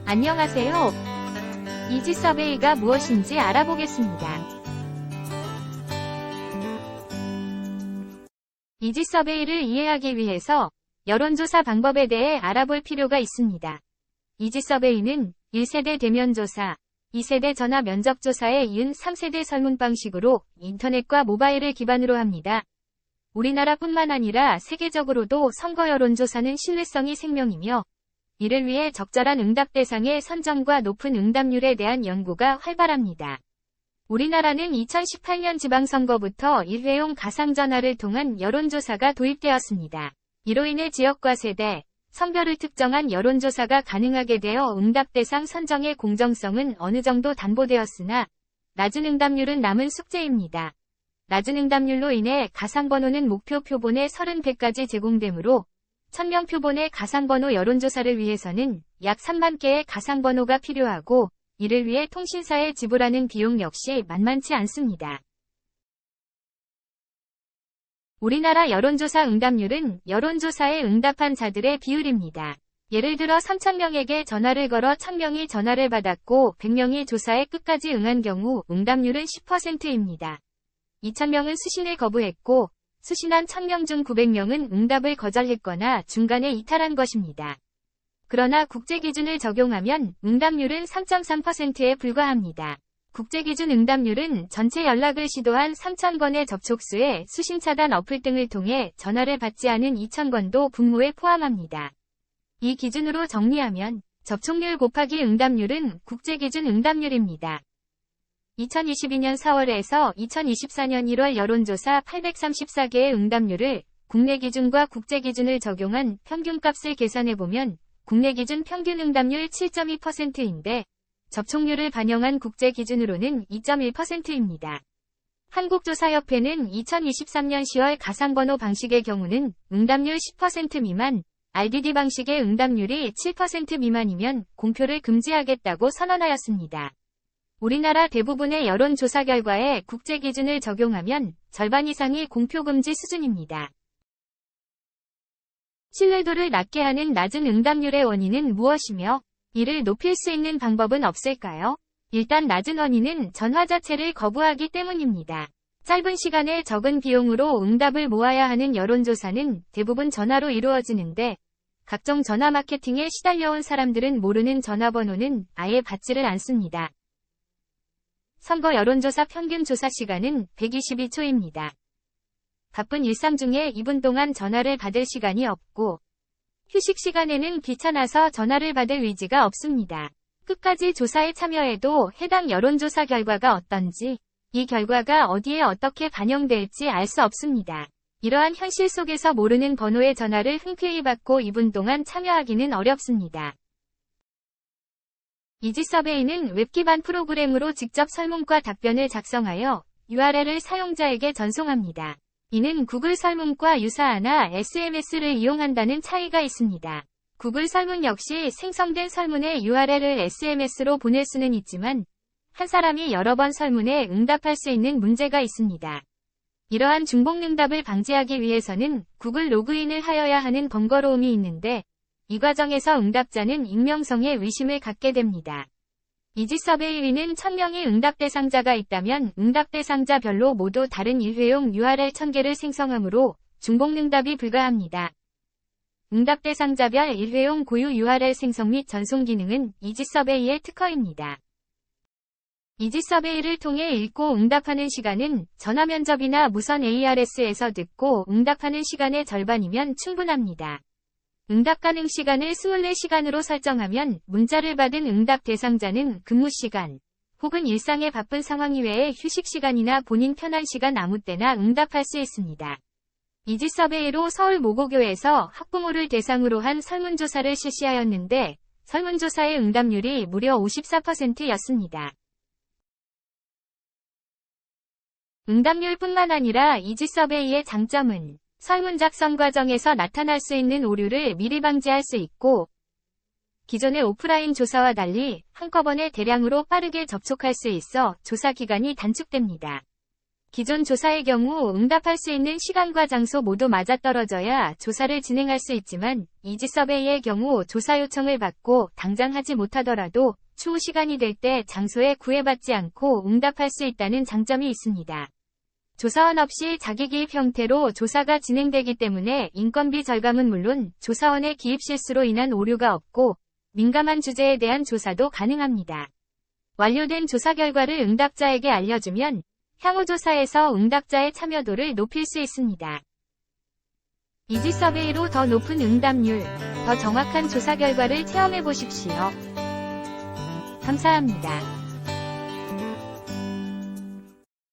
안녕하세요. 이지서베이가 무엇인지 알아보겠습니다. 이지서베이를 이해하기 위해서 여론조사 방법에 대해 알아볼 필요가 있습니다. 이지서베이는 1세대 대면조사, 2세대 전화 면접조사에 이은 3세대 설문 방식으로 인터넷과 모바일을 기반으로 합니다. 우리나라뿐만 아니라 세계적으로도 선거 여론조사는 신뢰성이 생명이며 이를 위해 적절한 응답 대상의 선정과 높은 응답률에 대한 연구가 활발합니다. 우리나라는 2018년 지방선거부터 일회용 가상전화를 통한 여론조사가 도입되었습니다. 이로 인해 지역과 세대, 성별을 특정한 여론조사가 가능하게 되어 응답 대상 선정의 공정성은 어느 정도 담보되었으나 낮은 응답률은 남은 숙제입니다. 낮은 응답률로 인해 가상번호는 목표 표본의 30배까지 제공되므로 1000명 표본의 가상번호 여론조사를 위해서는 약 3만 개의 가상번호가 필요하고 이를 위해 통신사에 지불하는 비용 역시 만만치 않습니다. 우리나라 여론조사 응답률은 여론조사에 응답한 자들의 비율입니다. 예를 들어 3000명에게 전화를 걸어 1000명이 전화를 받았고 100명이 조사에 끝까지 응한 경우 응답률은 10%입니다. 2000명은 수신을 거부했고 수신한 1000명 중 900명은 응답을 거절했거나 중간에 이탈한 것입니다. 그러나 국제기준을 적용하면 응답률은 3.3%에 불과합니다. 국제기준 응답률은 전체 연락을 시도한 3000건의 접촉수에 수신차단 어플 등을 통해 전화를 받지 않은 2000건도 분모에 포함합니다. 이 기준으로 정리하면 접촉률 곱하기 응답률은 국제기준 응답률입니다. 2022년 4월에서 2024년 1월 여론조사 834개의 응답률을 국내 기준과 국제 기준을 적용한 평균값을 계산해보면 국내 기준 평균 응답률 7.2%인데 접촉률을 반영한 국제 기준으로는 2.1%입니다. 한국조사협회는 2023년 10월 가상번호 방식의 경우는 응답률 10% 미만, RDD 방식의 응답률이 7% 미만이면 공표를 금지하겠다고 선언하였습니다. 우리나라 대부분의 여론조사 결과에 국제 기준을 적용하면 절반 이상이 공표 금지 수준입니다. 신뢰도를 낮게 하는 낮은 응답률의 원인은 무엇이며 이를 높일 수 있는 방법은 없을까요? 일단 낮은 원인은 전화 자체를 거부하기 때문입니다. 짧은 시간에 적은 비용으로 응답을 모아야 하는 여론조사는 대부분 전화로 이루어지는데 각종 전화 마케팅에 시달려온 사람들은 모르는 전화번호는 아예 받지를 않습니다. 선거 여론조사 평균 조사 시간은 122초입니다. 바쁜 일상 중에 2분 동안 전화를 받을 시간이 없고 휴식 시간에는 귀찮아서 전화를 받을 의지가 없습니다. 끝까지 조사에 참여해도 해당 여론조사 결과가 어떤지, 이 결과가 어디에 어떻게 반영될지 알 수 없습니다. 이러한 현실 속에서 모르는 번호의 전화를 흔쾌히 받고 2분 동안 참여하기는 어렵습니다. 이지서베이는 웹 기반 프로그램으로 직접 설문과 답변을 작성하여 URL을 사용자에게 전송합니다. 이는 구글 설문과 유사하나 SMS를 이용한다는 차이가 있습니다. 구글 설문 역시 생성된 설문의 URL을 SMS로 보낼 수는 있지만 한 사람이 여러 번 설문에 응답할 수 있는 문제가 있습니다. 이러한 중복 응답을 방지하기 위해서는 구글 로그인을 하여야 하는 번거로움이 있는데 이 과정에서 응답자는 익명성에 의심을 갖게 됩니다. 이지서베이는 1000명의 응답 대상자가 있다면 응답 대상자별로 모두 다른 일회용 URL 1000개를 생성하므로 중복 응답이 불가합니다. 응답 대상자별 일회용 고유 URL 생성 및 전송 기능은 이지서베이의 특허입니다. 이지서베이를 통해 읽고 응답하는 시간은 전화면접이나 무선 ARS에서 듣고 응답하는 시간의 절반이면 충분합니다. 응답 가능 시간을 24시간으로 설정하면 문자를 받은 응답 대상자는 근무 시간 혹은 일상의 바쁜 상황 이외에 휴식 시간이나 본인 편한 시간 아무 때나 응답할 수 있습니다. 이지서베이로 서울 모고교에서 학부모를 대상으로 한 설문조사를 실시하였는데 설문조사의 응답률이 무려 54%였습니다. 응답률뿐만 아니라 이지서베이의 장점은 설문 작성 과정에서 나타날 수 있는 오류를 미리 방지할 수 있고 기존의 오프라인 조사와 달리 한꺼번에 대량으로 빠르게 접촉할 수 있어 조사 기간이 단축됩니다. 기존 조사의 경우 응답할 수 있는 시간과 장소 모두 맞아떨어져야 조사를 진행할 수 있지만 이지서베이의 경우 조사 요청을 받고 당장 하지 못하더라도 추후 시간이 될 때 장소에 구애받지 않고 응답할 수 있다는 장점이 있습니다. 조사원 없이 자기 기입 형태로 조사가 진행되기 때문에 인건비 절감은 물론 조사원의 기입 실수로 인한 오류가 없고 민감한 주제에 대한 조사도 가능합니다. 완료된 조사 결과를 응답자에게 알려주면 향후 조사에서 응답자의 참여도를 높일 수 있습니다. 이지서베이로 더 높은 응답률, 더 정확한 조사 결과를 체험해 보십시오. 감사합니다.